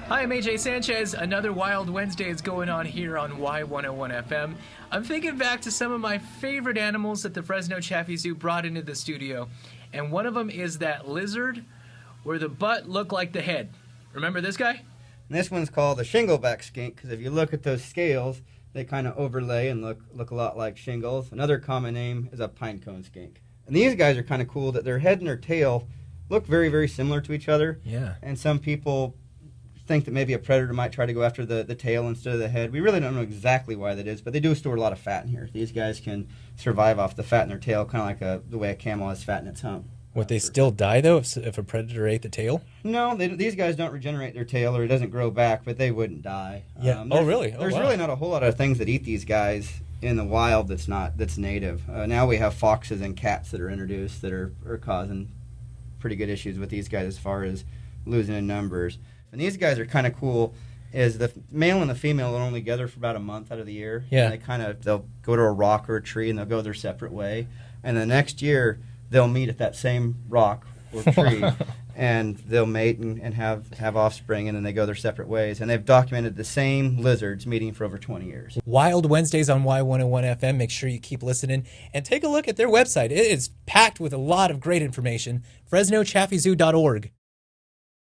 Hi, I'm AJ Sanchez. Another Wild Wednesday is going on here on Y101 FM. I'm thinking back to some of my favorite animals that the Fresno Chaffee Zoo brought into the studio. And one of them is that lizard where the butt looked like the head. Remember this guy? And this one's called a shingleback skink because if you look at those scales, they kind of overlay and look a lot like shingles. Another common name is a pinecone skink. And these guys are kind of cool that their head and their tail look very, very similar to each other. Yeah. And some people think that maybe a predator might try to go after the tail instead of the head. We really don't know exactly why that is, but they do store a lot of fat in here. These guys can survive off the fat in their tail, kind of like the way a camel has fat in its hump. Would they still die, though, if a predator ate the tail? No, these guys don't regenerate their tail, or it doesn't grow back, but they wouldn't die. Yeah. Really? There's really not a whole lot of things that eat these guys in the wild that's native. Now we have foxes and cats that are introduced that are causing pretty good issues with these guys as far as losing in numbers. And these guys are kind of cool. Is the male and the female are only together for about a month out of the year. Yeah. And they'll go to a rock or a tree and they'll go their separate way. And the next year they'll meet at that same rock or tree and they'll mate and have offspring, and then they go their separate ways. And they've documented the same lizards meeting for over 20 years. Wild Wednesdays on Y101 FM. Make sure you keep listening and take a look at their website. It is packed with a lot of great information. FresnoChaffeeZoo.org.